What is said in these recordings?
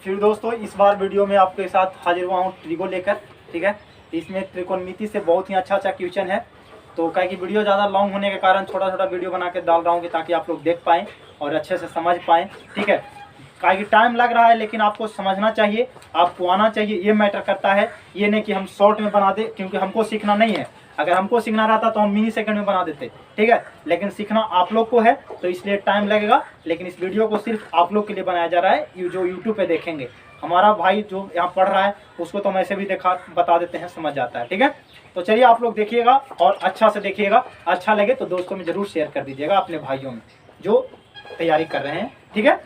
फिर दोस्तों इस बार वीडियो में आपके साथ हाजिर हुआ हूँ ट्रिगो लेकर। ठीक है, इसमें त्रिकोणमिति से बहुत ही अच्छा क्वेश्चन है। तो क्या कि वीडियो ज़्यादा लॉन्ग होने के कारण छोटा छोटा वीडियो बना के डाल रहा हूँ कि ताकि आप लोग देख पाएँ और अच्छे से समझ पाएँ। ठीक है, क्या कि टाइम लग रहा है लेकिन आपको समझना चाहिए, आपको आना चाहिए, ये मैटर करता है। ये नहीं कि हम शॉर्ट में बना दे, क्योंकि हमको सीखना नहीं है। अगर हमको सीखना रहता तो हम मिनी सेकंड में बना देते। ठीक है, लेकिन सीखना आप लोग को है तो इसलिए टाइम लगेगा। लेकिन इस वीडियो को सिर्फ आप लोग के लिए बनाया जा रहा है, ये जो यूट्यूब पे देखेंगे। हमारा भाई जो यहाँ पढ़ रहा है उसको तो हम ऐसे भी बता देते हैं, समझ जाता है। ठीक है, तो चलिए आप लोग देखिएगा और अच्छा से देखिएगा। अच्छा लगे तो दोस्तों में जरूर शेयर कर दीजिएगा अपने भाइयों में जो तैयारी कर रहे हैं। ठीक है,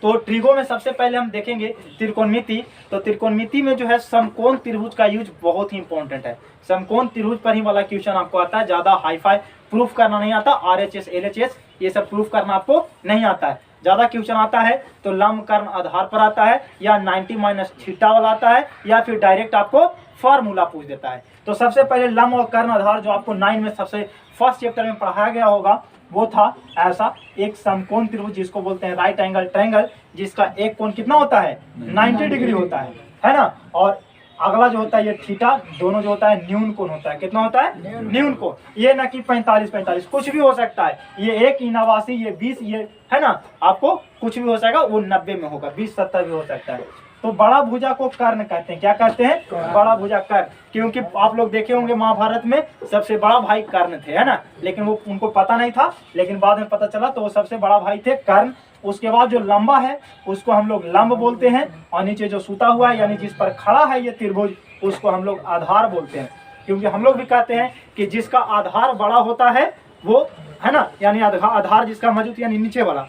तो ट्रिगो में सबसे पहले हम देखेंगे त्रिकोणमिति। तो त्रिकोणमिति में जो है समकोण त्रिभुज का यूज बहुत ही इंपॉर्टेंट है। समकोण त्रिभुज पर ही वाला क्वेश्चन आपको आता है, ज्यादा हाईफाई प्रूफ करना नहीं आता। RHS LHS ये सब प्रूफ करना आपको नहीं आता है। ज्यादा क्वेश्चन आता है तो लंब कर्ण आधार पर आता है, या 90 - थीटा वाला आता है, या फिर डायरेक्ट आपको फार्मूला पूछ देता है। तो सबसे पहले लंब और कर्ण आधार जो आपको 9 में सबसे फर्स्ट चैप्टर में पढ़ाया गया होगा वो था ऐसा एक समकोण त्रिभुज जिसको बोलते हैं राइट एंगल ट्रायंगल, जिसका एक कोण कितना होता है 90 डिग्री होता है ना। और अगला जो होता है ये थीटा, दोनों जो होता है न्यून कोण होता है। कितना होता है न्यून कोण। ये ना कि 45 कुछ भी हो सकता है। ये 1 89 ये 20 ये है ना, आपको कुछ भी हो जाएगा, वो 90 में होगा, 20 70 भी हो सकता है। तो बड़ा भुजा को कर्ण कहते हैं। क्या कहते हैं? बड़ा भुजा कर्ण। क्योंकि आप लोग देखे होंगे महाभारत में सबसे बड़ा भाई कर्ण थे, है ना, लेकिन वो उनको पता नहीं था, लेकिन बाद में पता चला तो वो सबसे बड़ा भाई थे कर्ण। उसके बाद जो लंबा है उसको हम लोग लंब बोलते हैं, और नीचे जो सूता हुआ है यानी जिस पर खड़ा है ये त्रिभुज उसको हम लोग आधार बोलते हैं। क्योंकि हम लोग भी कहते हैं कि जिसका आधार बड़ा होता है वो, है ना, यानी आधार जिसका मजबूत यानी नीचे वाला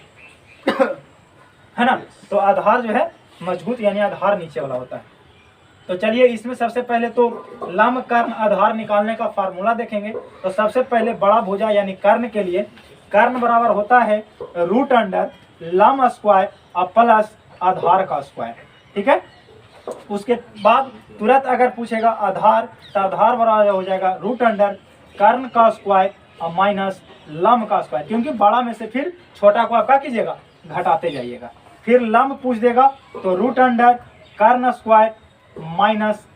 है ना, तो आधार जो है मजबूत यानी आधार नीचे वाला होता है। तो चलिए इसमें सबसे पहले तो लंब कर्ण आधार निकालने का फार्मूला देखेंगे। तो सबसे पहले बड़ा भुजा यानी कर्ण के लिए कर्ण बराबर होता है √अंडर लंब स्क्वायर और प्लस आधार का स्क्वायर। ठीक है, उसके बाद तुरंत अगर पूछेगा आधार तो आधार बराबर हो जाएगा √अंडर कर्ण का स्क्वायर और माइनस लंब का स्क्वायर। क्योंकि बड़ा में से फिर छोटा को आप क्या कीजिएगा, घटाते जाइएगा। फिर लंब पूछ देगा तो √अंडर कर्ण स्क्वायर माइनस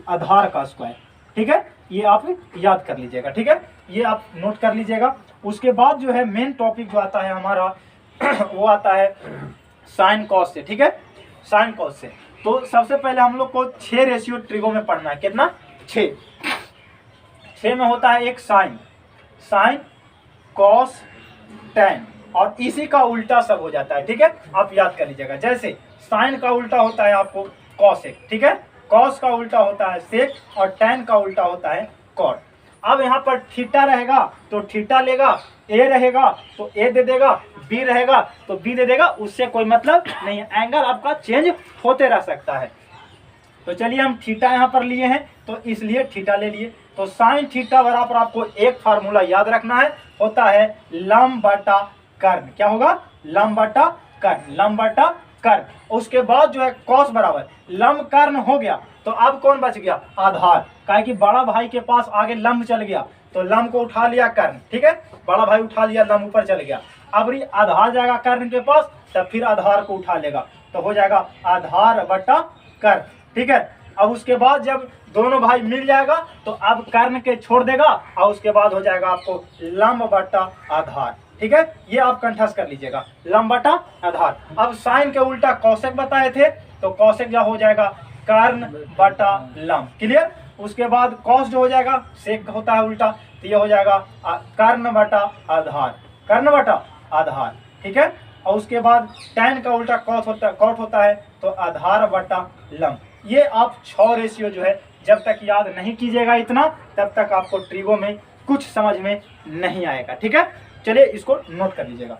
आधार का स्क्वायर। ठीक है, ये आप याद कर लीजिएगा। ठीक है, ये आप नोट कर लीजिएगा। उसके बाद जो है मेन टॉपिक जो आता है हमारा वो आता है साइन कॉस से। ठीक है, साइन कॉस से तो सबसे पहले हम लोग को 6 रेशियो ट्रिगो में पढ़ना है। कितना? 6 में होता है एक साइन, कॉस, टैन, और इसी का उल्टा सब हो जाता है। ठीक है, आप याद कर लीजिएगा। जैसे साइन का उल्टा होता है आपको कॉसेक। ठीक है, कॉस का उल्टा होता है सेक, और टैन का उल्टा होता है कॉट। अब यहाँ पर थीटा रहेगा तो थीटा लेगा, ए रहेगा तो ए दे देगा, बी रहेगा तो बी दे देगा, उससे कोई मतलब नहीं है। एंगल आपका चेंज होते रह सकता है। तो चलिए हम थीटा यहाँ पर लिए हैं तो इसलिए थीटा ले लिए। तो साइन थीटा बराबर आपको एक फार्मूला याद रखना है, होता है लंब बटा कर्ण। क्या होगा? लंब बटा कर्ण, लंब बटा कर्ण। उसके बाद जो है कॉस बराबर लंब कर्ण हो गया तो अब कौन बच गया? आधार। काहे कि बड़ा भाई के पास आगे लंब चल गया तो लंब को उठा लिया कर्ण। ठीक है, बड़ा भाई उठा लिया, लंब ऊपर चल गया। अब आधार जाएगा कर्ण के पास, तब फिर आधार को उठा लेगा तो हो जाएगा आधार बटा कर्ण। ठीक है, अब उसके बाद जब दोनों भाई मिल जाएगा तो अब कर्ण के छोड़ देगा और उसके बाद हो जाएगा आपको लंब बटा आधार। ठीक है, ये आप कंठस्थ कर लीजिएगा, लंब बटा आधार। अब साइन के उल्टा कौशिक बताए थे तो कौशिक जो हो जाएगा कर्ण बटा लंब। क्लियर? उसके बाद कॉस जो हो जाएगा सेक होता है उल्टा, तो ये हो जाएगा कर्ण बटा आधार, कर्ण बटा आधार। ठीक है, और उसके बाद टैन का उल्टा कॉट होता है तो आधार बटा लंब। ये आप 6 रेशियो जो है जब तक याद नहीं कीजिएगा इतना, तब तक आपको ट्रिगो में कुछ समझ में नहीं आएगा। ठीक है, चलिए इसको नोट कर लीजिएगा।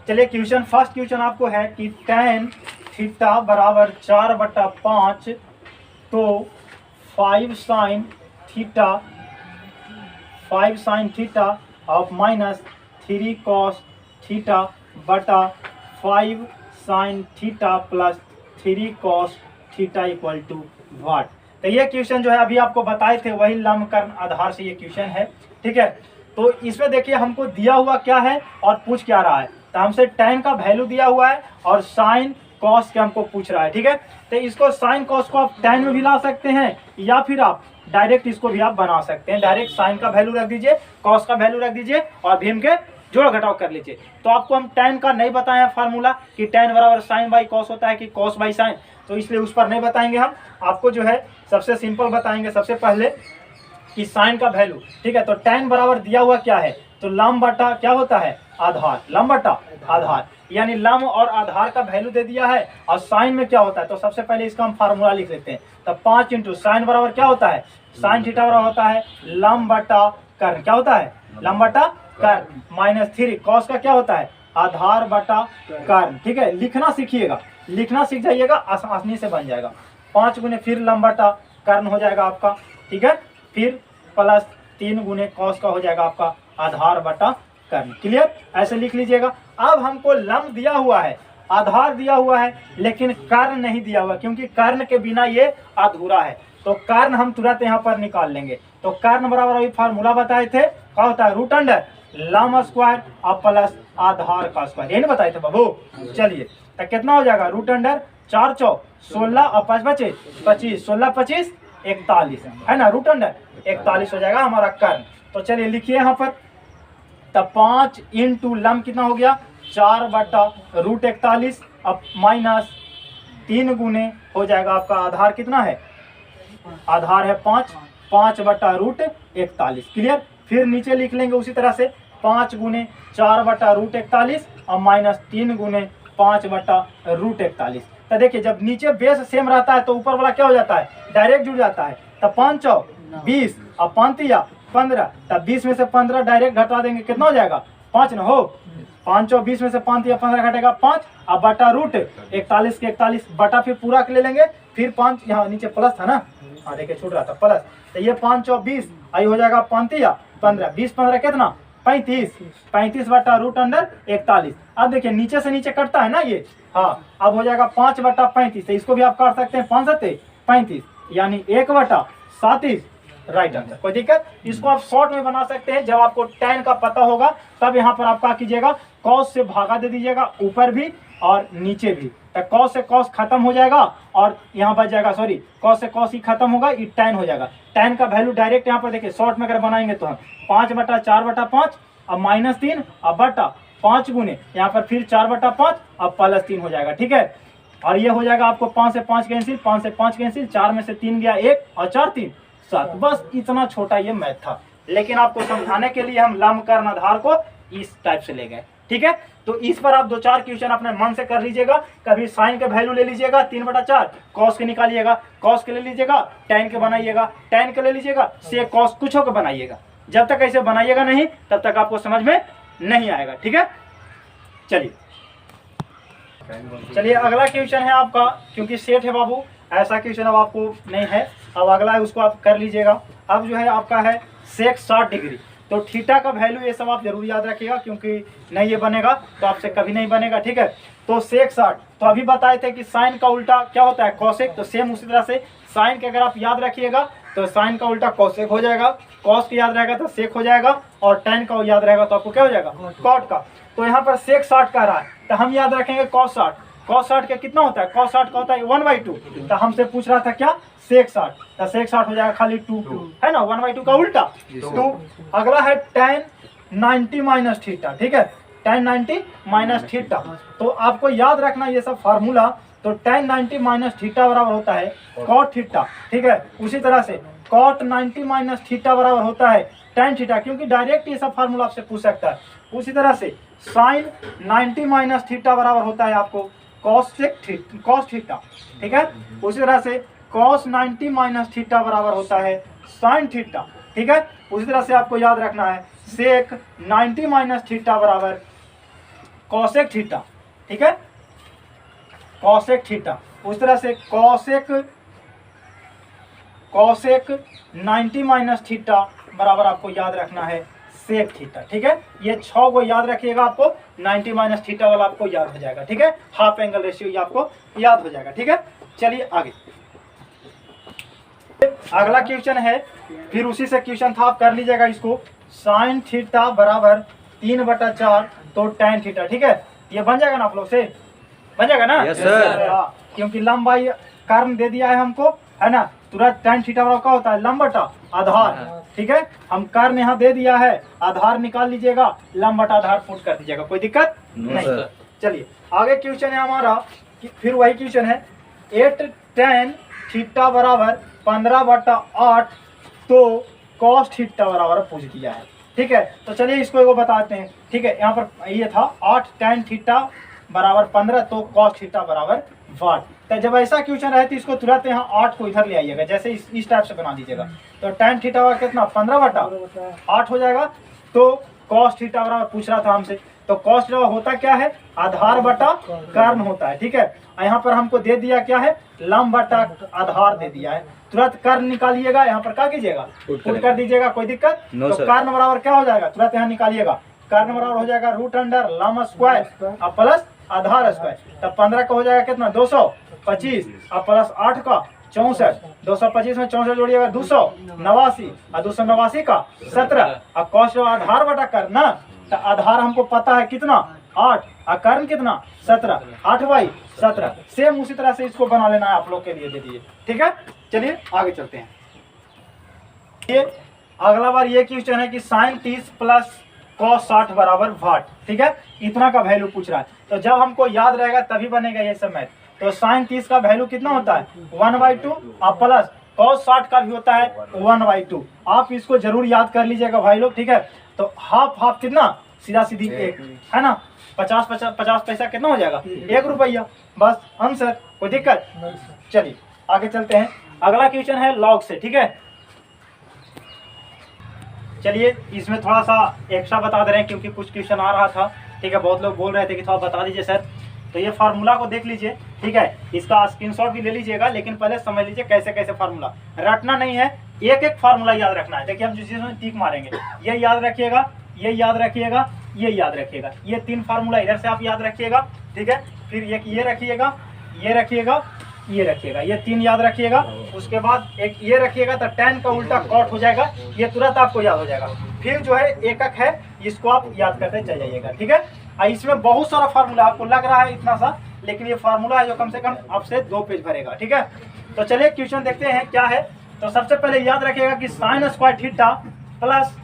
चलिए क्वेश्चन, फर्स्ट क्वेश्चन आपको है कि tan थीटा बराबर 4/5 तो 5 sin theta of minus 3 cos theta बटा 5 sin theta plus 3 cos theta equal to what. तो ये क्वेश्चन जो है अभी आपको बताए थे वही लंब कर्ण आधार से ये क्वेश्चन है। ठीक है, तो इसमें देखिए हमको दिया हुआ क्या है और पूछ क्या रहा है। तो हमसे tan का वैल्यू दिया हुआ है और sin cos के हमको पूछ रहा है, ठीक है। तो इसको sin cos को आप tan में भी ला सकते हैं या फिर आप डायरेक्ट इसको भी आप बना सकते हैं। डायरेक्ट sin का वैल्यू रख दीजिए, cos का वैल्यू रख दीजिए और भीम के जोड़ घटाव कर लीजिए। तो आपको हम tan का नहीं बताए हैं फार्मूला कि tan बराबर sin बाई cos होता है कि cos बाई sin, तो इसलिए उस पर नहीं बताएंगे। हम आपको जो है सबसे सिंपल बताएंगे सबसे पहले कि sin का वैल्यू, ठीक है। तो tan बराबर दिया हुआ क्या है, तो लंब बटा क्या होता है, आधार, लंब बटा आधार, यानी लंब और आधार का वैल्यू दे दिया है। और साइन में क्या होता है, तो सबसे पहले इसका हम फार्मूला लिख लेते हैं। तो 5 इंटू साइन बराबर क्या होता है, साइन थीटा बराबर होता है लंब बटा कर्ण, क्या होता है, लंब बटा कर्ण, -3 कॉस का क्या होता है, आधार बटा कर्ण, ठीक है। लिखना सीखिएगा, लिखना सीख जाइएगा, आसानी से बन जाएगा। 5 गुने फिर लंब बटा कर्ण हो जाएगा आपका, ठीक है। फिर प्लस 3 गुने कॉस का हो जाएगा आपका आधार बटा कर्ण, क्लियर। ऐसे लिख लीजिएगा। अब हमको लंब दिया हुआ है, आधार दिया हुआ है, लेकिन कर्ण नहीं दिया हुआ, क्योंकि कर्ण के बिना ये अधूरा है। तो कर्ण हम तुरंत यहाँ पर निकाल लेंगे। तो कर्ण बराबर अभी फार्मूला बताए थे, क्या होता है, रूट अंडर लंब स्क्वायर और प्लस आधार का स्क्वायर, ये नहीं बताए थे बाबू। चलिए तो कितना हो जाएगा, रूट अंडर 4 चौक 16 और 5 बचे 25, 16 25 41 है ना, रूट अंडर 41 हो जाएगा हमारा कर्ण। तो चलिए लिखिए यहाँ पर, तब 5 इंटू लंब कितना हो गया, 4 बटा रूट 41 अब माइनस 3 गुने हो जाएगा आपका आधार कितना है, आधार है 5, 5 बटा रूट 41, क्लियर। फिर नीचे लिख लेंगे उसी तरह से 5 गुने 4 बटा रूट 41 और -3 गुने 5 बटा रूट 41। तो देखिए जब नीचे बेस सेम रहता है तो ऊपर वाला क्या हो जाता है, डायरेक्ट जुड़ जाता है। तब 5 चौक 20 और 5 या 15, तब 20 में से 15 डायरेक्ट घटा देंगे, कितना हो जाएगा 5 ना हो, 5 चौक 20 में से 5 या 15 घटेगा 5 और बटा रूट 41 के 41 बटा फिर पूरा ले लेंगे, फिर 5 यहाँ नीचे प्लस था ना, हाँ देखिए छूट रहा था प्लस, तो ये 5 चौक 20 आई हो जाएगा 5 या 15, 20 15 कितना 35, 35 बटा रूट अंडर 41। अब देखिए नीचे से नीचे कटता है ना ये, हाँ अब हो जाएगा 5 बटा 35, तो इसको भी आप काट सकते हैं 5 सत्ते 35, यानी 1 बटा 37 राइट आंसर। कोई दिक्कत, इसको आप शॉर्ट में बना सकते हैं। जब आपको tan का पता होगा तब यहाँ पर आप क्या कीजिएगा, cos से भागा दे दीजिएगा, ऊपर भी और नीचे भी, तो cos से cos खत्म हो जाएगा और यहाँ बच जाएगा, सॉरी cos से cos ही खत्म होगा, ये tan हो जाएगा। tan का वैल्यू डायरेक्ट यहाँ पर देखिए शॉर्ट में अगर बनाएंगे तो हम 5 बटा 4 बटा 5 अब -3 अब बटा 5 गुने यहाँ पर फिर 4 बटा 5 अब +3 हो जाएगा, ठीक है। और ये हो जाएगा आपको 5 से 5 कैंसिल, 5 से 5 कैंसिल, 4 में से 3 गया 1 और 4 3 7। बस इतना छोटा ये मैथ था, लेकिन आपको समझाने के लिए हम लंब कर्ण आधार को इस टाइप से ले गए, ठीक है। तो इस पर आप 2-4 क्वेश्चन अपने मन से कर लीजिएगा। कभी साइन के वैल्यू ले लीजिएगा 3 बटा 4, कॉस के निकालिएगा, कॉस के ले लीजिएगा, टैन के बनाइएगा, टैन के ले लीजिएगा, से कॉस कुछ हो के बनाइएगा। जब तक ऐसे बनाइएगा नहीं तब तक आपको समझ में नहीं आएगा, ठीक है। चलिए अगला क्वेश्चन है आपका, क्योंकि सेट है बाबू, ऐसा क्वेश्चन अब आपको नहीं है, अब अगला है उसको आप कर लीजिएगा। अब जो है आपका है सेक 60 डिग्री, तो थीटा का वैल्यू ये सब आप जरूर याद रखिएगा, क्योंकि नहीं ये बनेगा तो आपसे कभी नहीं बनेगा, ठीक है। तो सेक 60, तो अभी बताए थे कि साइन का उल्टा क्या होता है, कॉसेक, तो सेम उसी तरह से साइन के अगर आप याद रखिएगा तो साइन का उल्टा कॉसेक हो जाएगा, कॉस का याद रहेगा तो सेक हो जाएगा, और टेन का याद रहेगा तो आपको क्या हो जाएगा, कॉट का। तो यहाँ पर सेक 60 का रहा है तो हम याद रखेंगे कॉस 60, कॉस 60 का कितना होता है, कॉस 60 का होता है 1/2, तो हमसे पूछ रहा था क्या, सेक 60, तो सेक 60 हो जाएगा खाली 2 है ना, 1/2 का उल्टा 2। अगला है tan 90 माइनस थीटा, ठीक है, tan 90 माइनस थीटा। तो आपको याद रखना ये सब फार्मूला। तो tan 90 माइनस थीटा बराबर होता है cot थीटा, ठीक है। उसी तरह से cot 90 माइनस थीटा बराबर होता है tan थीटा, क्योंकि डायरेक्ट ये सब फार्मूला आपसे पूछ सकता है। उसी तरह से sin 90 माइनस थीटा बराबर होता है आपको cos थीटा, ठीक है। उसी तरह से cos 90 माइनस थीटा बराबर होता है sin थीटा, ठीक है। उसी तरह से आपको याद रखना है sec 90 माइनस थीटा बराबर cosec थीटा, ठीक है, cosec थीटा। उस तरह से cosec 90 माइनस थीटा बराबर आपको याद रखना है sec थीटा, ठीक है। ये 6 को याद रखिएगा, आपको 90 माइनस थीटा वाला आपको याद हो जाएगा, ठीक है। हाफ एंगल रेशियो ये आपको याद हो जाएगा, ठीक है। चलिए आगे अगला क्वेश्चन है, फिर उसी से क्वेश्चन था, आप कर लीजिएगा इसको। साइन थीटा बराबर 3/4 तो tan थीटा, ठीक है। ये बन जाएगा ना आप लोग से, बन जाएगा ना? Yes sir. हाँ, क्योंकि लंबाई कारण दे दिया है हमको, है ना। तुरंत tan थीटा बराबर क्या होता है? लंब बटा आधार, ठीक है। हम कारण यहाँ दे दिया है, आधार निकाल लीजिएगा, लंब बटा आधार पुट कर दीजिएगा, कोई दिक्कत नहीं। चलिए आगे क्वेश्चन है हमारा, फिर वही क्वेश्चन है 8 tan थीटा बराबर 15/8 तो cos थीटा बराबर पूछ दिया है, ठीक है। तो चलिए इसको एगो बताते हैं, ठीक है। यहाँ पर ये था 8 tan थीटा बराबर 15 तो cos थीटा बराबर 8। तो जब ऐसा क्वेश्चन रहे तो इसको तुरंत यहाँ 8 को इधर ले आइएगा, जैसे इस टाइप से बना दीजिएगा। तो tan थीटा का कितना 15/8 हो जाएगा। तो cos थीटा बराबर पूछ रहा था हमसे, तो cos थीटा होता क्या है? आधार बटा कारण होता है, ठीक है। यहाँ पर हमको दे दिया क्या है? लंब बटा आधार दे दिया है। तुरंत कारण निकालिएगा, यहाँ पर क्या कीजिएगा? पुट कर दीजिएगा, कोई दिक्कत? तो कारण बराबर क्या हो जाएगा? तुरंत यहाँ निकालिएगा, कारण बराबर हो जाएगा √अंडर लंब स्क्वायर और प्लस आधार स्क्वायर। तब 15 का हो जाएगा कितना? 225 और प्लस 8 का 64। 225 में 64 जोड़िएगा 289 और 289 का 17 और cos आधार बटा कारण ना। तो आधार हमको पता है कितना? 8 और कारण कितना? 17। 8/17। सेम उसी तरह से इसको बना लेना है, आप लोग के लिए दे दिए, ठीक है। चलिए आगे चलते हैं। ये अगला बार ये क्वेश्चन है कि sin 30 प्लस cos 60 बराबर 8, ठीक है। इतना का वैल्यू पूछ रहा है, तो जब हमको याद रहेगा तभी बनेगा ये सब मैथ। तो sin 30 का वैल्यू कितना होता है? 1/2 और प्लस cos 60 का भी होता है 1/2। आप इसको जरूर याद कर लीजिएगा भाई लोग, ठीक है। तो हाफ कितना? सीधा सीधी 1, है ना। 50 पैसा कितना हो जाएगा? 1 रुपया, बस आंसर, कोई दिक्कत? चलिए आगे चलते हैं। अगला क्वेश्चन है लॉग से, ठीक है। चलिए इसमें थोड़ा सा एक्स्ट्रा बता दे रहे हैं क्योंकि कुछ क्वेश्चन आ रहा था, ठीक है। बहुत लोग बोल रहे थे कि थोड़ा बता दीजिए सर। तो ये फार्मूला को देख लीजिए, ठीक है। इसका स्क्रीनशॉट भी ले लीजिएगा, लेकिन पहले समझ लीजिए कैसे कैसे फार्मूला रटना नहीं है, एक एक फार्मूला याद रखना है। देखिए हम जिस चीज़ में टिक मारेंगे, ये याद रखिएगा, ये याद रखिएगा, ये याद रखिएगा। ये 3 फार्मूला इधर से आप याद रखिएगा, ठीक है। फिर एक ये रखिएगा, ये रखिएगा, ये रखिएगा, ये 3 याद रखिएगा। उसके बाद एक ये रखिएगा, तो tan का उल्टा cot हो जाएगा, ये तुरंत आपको याद हो जाएगा। फिर जो है एकक है, इसको आप याद करते चल जाइएगा, ठीक है। इसमें बहुत सारा फार्मूला आपको लग रहा है इतना सा, लेकिन ये फार्मूला है जो कम से कम आपसे 2 पेज भरेगा, ठीक है। तो चलिए क्वेश्चन देखते हैं क्या है। तो सबसे पहले याद रखिएगा कि sin square theta plus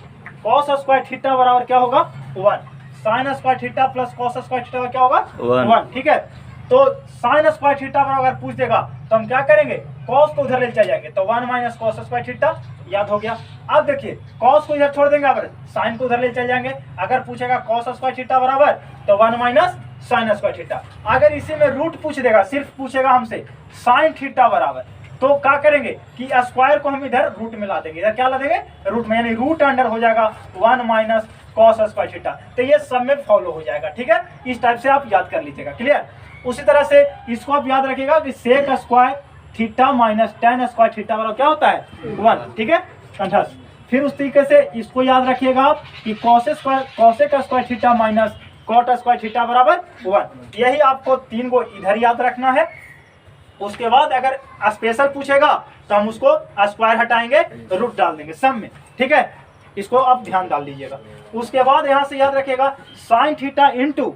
cos square theta बराबर क्या होगा? 1। sin square theta plus cos square theta क्या होगा? 1, ठीक है। तो sin स्क्वायर थीटा बराबर अगर पूछ देगा तो हम क्या करेंगे? cos को उधर ले चले जाएंगे, तो 1 माइनस cos स्क्वायर थीटा, याद हो गया। अब देखिए cos को इधर छोड़ देंगे, अब sin को उधर ले चले जाएंगे। अगर पूछेगा cos स्क्वायर थीटा बराबर तो 1 माइनस sin स्क्वायर थीटा। अगर इसी में रूट पूछ देगा, सिर्फ पूछेगा हमसे sin थीटा बराबर, तो क्या करेंगे कि स्क्वायर को हम इधर रूट में ला देंगे, इधर क्या ला देंगे? रूट में, यानी रूट अंडर हो जाएगा 1 माइनस cos स्क्वायर थीटा। तो ये सब में फॉलो हो जाएगा, ठीक है। इस टाइप से आप याद कर लीजिएगा, क्लियर। उसी तरह से इसको आप याद रखिएगा कि sec square theta minus tan square theta वाला क्या होता है? 1, ठीक है, कंठस्थ। फिर उस तरीके से इसको याद रखिएगा आप कि cosec square theta minus cot square theta बराबर 1। यही आपको 3 को इधर याद रखना है। उसके बाद अगर स्पेशल पूछेगा तो हम उसको स्क्वायर हटाएंगे, रूट डाल देंगे सब में, ठीक है। इसको आप ध्यान डाल लीजिएगा। उसके बाद यहाँ से याद रखिएगा sin theta into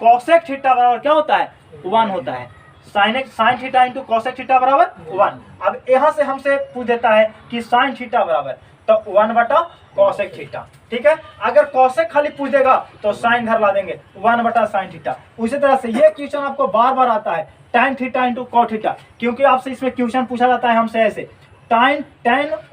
cosec theta बराबर क्या होता है? 1 होता है। sin theta into cosec theta बराबर 1। अब यहाँ से हमसे पूछ देता है कि sin थीटा बराबर, तो 1 बटा कोसेक थीटा, ठीक है। अगर कोसेक खाली पूछ देगा तो sin घर ला देंगे, 1 बटा sin थीटा। उसी तरह से ये क्वेश्चन आपको बार बार आता है, tan theta into cot theta, क्योंकि आपसे इसमें क्वेश्चन पूछा जाता है हमसे ऐसे, tan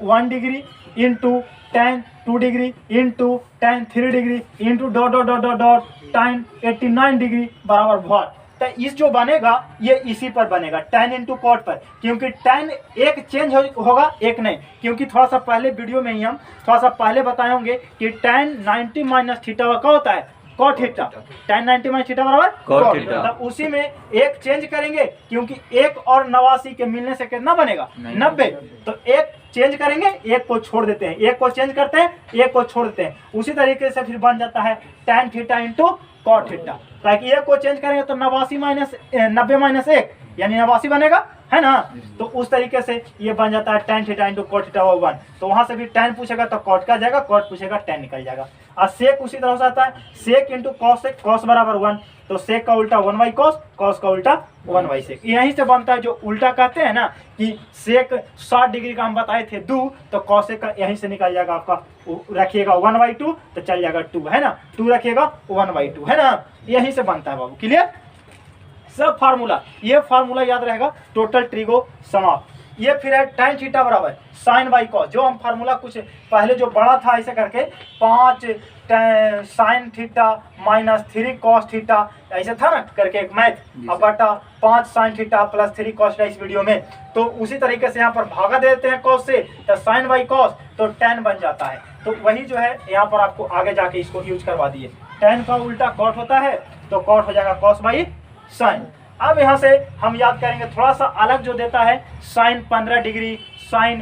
1 degree into tan 2 degree into tan 3 degree into dot dot dot dot tan 89 degree बराबर व्हाट। तो इस जो बनेगा ये इसी पर बनेगा, tan इंटू कॉट पर, क्योंकि tan एक चेंज होगा, एक नहीं, क्योंकि थोड़ा सा पहले वीडियो में ही हम थोड़ा सा पहले बताए होंगे कि tan 90 माइनस थीटा क्या होता है? cot theta. tan 90 minus theta बराबर cot थीटा। तो उसी में एक चेंज करेंगे, क्योंकि 1 और 89 के मिलने से कितना बनेगा? 90। तो एक चेंज करेंगे, एक को छोड़ देते हैं, एक को चेंज करते हैं, एक को छोड़ देते हैं। उसी तरीके से फिर बन जाता है tan theta into cot theta. ताकि एक को चेंज करेंगे तो 90 माइनस 1 यानी 89 बनेगा, है ना। तो उस तरीके से ये बन जाता है tan theta into cot theta over 1। तो वहां से भी tan पूछेगा तो cot का जाएगा, cot पूछेगा tan निकल जाएगा। और sec उसी तरह से आता है, sec into cos sec, cos बराबर 1, तो sec का उल्टा 1 cos, cos का उल्टा 1 sec। यहीं से बनता है जो उल्टा कहते हैं ना कि sec 60 डिग्री का हम बताए थे 2, तो cos sec का यहीं से निकल जाएगा आपका, रखिएगा 1/2 तो चल जाएगा 2, है ना, 2 रखिएगा 1/2, है ना। यहीं से बनता है बाबू, क्लियर। सब फार्मूला, ये फार्मूला याद रहेगा, टोटल ट्रिगो समाप्त। ये फिर है tan थीटा बराबर sin बाई cos, जो हम फार्मूला कुछ पहले जो बड़ा था ऐसे करके 5 sin theta minus 3 cos theta ऐसे था ना करके एक मैथ, अब बटा 5 sin theta plus 3 cos theta इस वीडियो में। तो उसी तरीके से यहाँ पर भागा देते हैं cos से, तो sin बाई cos तो tan बन जाता है। तो वही जो है यहाँ पर आपको आगे जाके इसको यूज करवा दिए, tan का उल्टा cot होता है तो cot हो जाएगा cos बाई साइन। अब यहाँ से हम याद करेंगे थोड़ा सा अलग जो देता है, साइन 15 डिग्री, साइन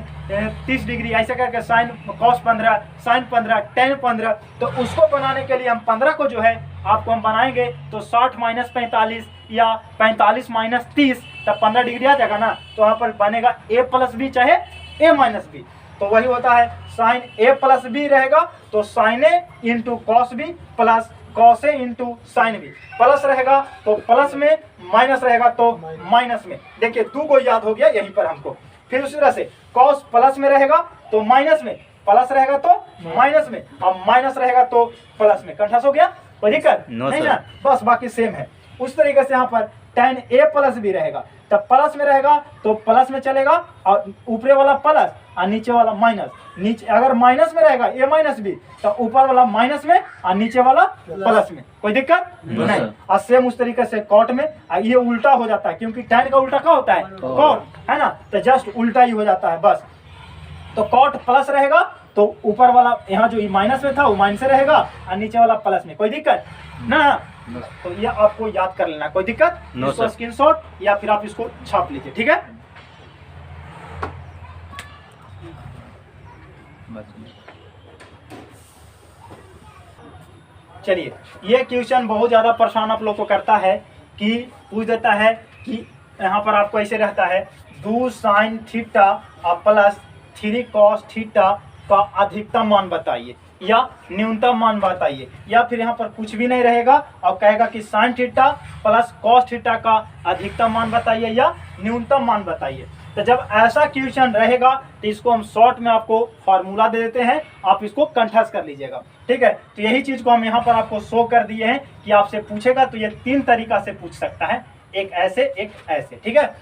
30 डिग्री ऐसे करके, साइन कॉस 15, साइन 15, टेन 15। तो उसको बनाने के लिए हम 15 को जो है आपको हम बनाएंगे तो 60 माइनस 45 या 45 माइनस 30, तब 15 डिग्री आ जाएगा ना। तो वहाँ पर बनेगा a प्लस बी चाहे a माइनस बी, तो वही होता है साइन a प्लस बी रहेगा तो sine a into cos B plus cos A into sine B, plus रहेगा तो प्लस में, माइनस रहेगा तो माइनस में। देखिए 2 को याद हो गया यहीं पर हमको। फिर उसी तरह से कॉस प्लस में रहेगा तो माइनस में, प्लस रहेगा तो माइनस में, अब माइनस रहेगा तो प्लस में। कंठस हो गया, कोई दिक्कत नहीं ना, बस बाकी सेम है। उस तरीके से यहाँ पर tan a प्लस बी रहेगा, तब प्लस में रहेगा तो प्लस में चलेगा और ऊपरे वाला प्लस और नीचे वाला माइनस। नीचे अगर माइनस में रहेगा a माइनस बी तो ऊपर वाला माइनस में और नीचे वाला प्लस में, कोई दिक्कत नहीं। और सेम उस तरीके से कॉट में ये उल्टा हो जाता है, क्योंकि tan का उल्टा क्या होता है, कॉट, है ना, तो जस्ट उल्टा ही हो जाता है बस। तो कॉट प्लस रहेगा तो ऊपर वाला यहाँ जो माइनस में था वो माइनस रहेगा और नीचे वाला प्लस में, कोई दिक्कत ना। तो ये आपको याद कर लेना, कोई दिक्कत, इसको स्क्रीनशॉट या फिर आप इसको छाप लीजिए, ठीक है। चलिए, ये क्वेश्चन बहुत ज्यादा परेशान आप लोग को करता है कि पूछ देता है कि यहाँ पर आपको ऐसे रहता है 2 sine theta plus 3 cos theta का अधिकतम मान बताइए या न्यूनतम मान बताइए, या फिर यहाँ पर कुछ भी नहीं रहेगा और कहेगा कि sine theta plus cos theta का अधिकतम मान बताइए या न्यूनतम मान बताइए। तो जब ऐसा क्वेश्चन रहेगा तो इसको हम शॉर्ट में आपको फार्मूला दे देते हैं, आप इसको कंठस्थ कर लीजिएगा, ठीक है। तो यही चीज को हम यहाँ पर आपको शो कर दिए हैं कि आपसे पूछेगा तो ये 3 तरीका से पूछ सकता है, एक ऐसे एक ऐसे, ठीक है।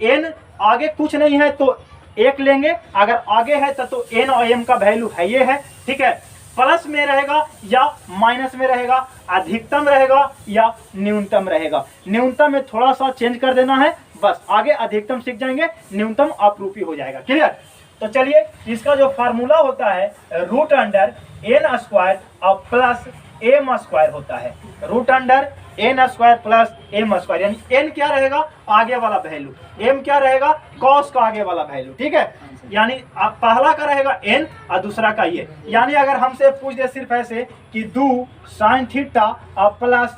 एन आगे कुछ नहीं है तो 1 लेंगे, अगर आगे है तो एन और एम का वैल्यू है ये है, ठीक है। प्लस में रहेगा या माइनस में रहेगा, अधिकतम रहेगा या न्यूनतम रहेगा। न्यूनतम में थोड़ा सा चेंज कर देना है बस, आगे अधिकतम सीख जाएंगे, न्यूनतम अपरूपी हो जाएगा, क्लियर। तो चलिए, इसका जो फार्मूला होता है रूट अंडर एन स्क्वायर और प्लस एम स्क्वायर होता है, root under N square plus M square, यानी एन क्या रहेगा, आगे वाला वैल्यू, एम क्या रहेगा, कॉस का आगे वाला वैल्यू, ठीक है। यानी पहला का रहेगा एन और दूसरा का ये, यानी अगर हमसे पूछ दे सिर्फ ऐसे कि 2 sine theta plus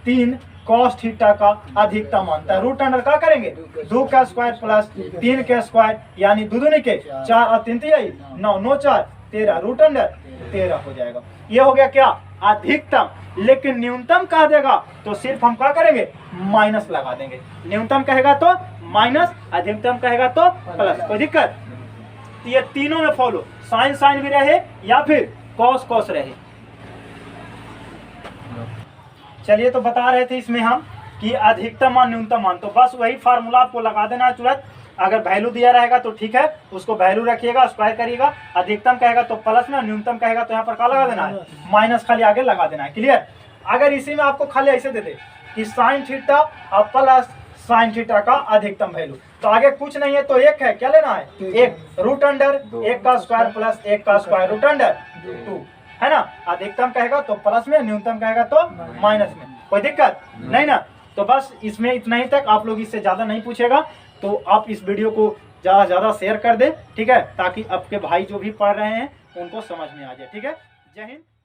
3 cos theta का अधिकतम मानता है, रूट अंडर क्या करेंगे, 2 का स्क्वायर प्लस 3 के स्क्वायर, यानी 2 दूनी के 4 और 3 यही 9, 9 4 13, रूट अंडर 13 हो जाएगा। ये हो गया क्या, अधिकतम। लेकिन न्यूनतम कह देगा तो सिर्फ हम क्या करेंगे, माइनस लगा देंगे। न्यूनतम कहेगा तो माइनस, अधिकतम कहेगा तो प्लस, कोई दिक्कत। तो ये तीनों में फॉलो, साइन साइन भी रहे या फिर कॉस कॉस रहे। चलिए, तो बता रहे थे इसमें हम कि अधिकतम मान न्यूनतम मान, तो बस वही फार्मूला आपको लगा देना है तुरंत। अगर वैल्यू दिया रहेगा तो ठीक है, उसको वैल्यू रखिएगा, स्क्वायर करिएगा, अधिकतम कहेगा तो प्लस में, न्यूनतम कहेगा तो यहाँ पर क्या लगा देना है, माइनस खाली आगे लगा देना है, क्लियर। अगर इसी में आपको खाली ऐसे दे दे कि साइन थीटा और प्लस साइन थीटा का अधिकतम वैल्यू, तो आगे कुछ नहीं है तो 1 है, क्या लेना है, 1 रूट अंडर 1 का स्क्वायर प्लस 1 का स्क्वायर, रूट अंडर 2, है ना। अधिकतम कहेगा तो प्लस में, न्यूनतम कहेगा तो माइनस में, कोई दिक्कत नहीं ना। तो बस इसमें इतना ही तक, आप लोग इससे ज़्यादा नहीं पूछेगा। तो आप इस वीडियो को ज़्यादा से ज़्यादा शेयर कर दें, ठीक है, ताकि आपके भाई जो भी पढ़ रहे हैं उनको समझ में आ जाए, ठीक है। जय हिंद।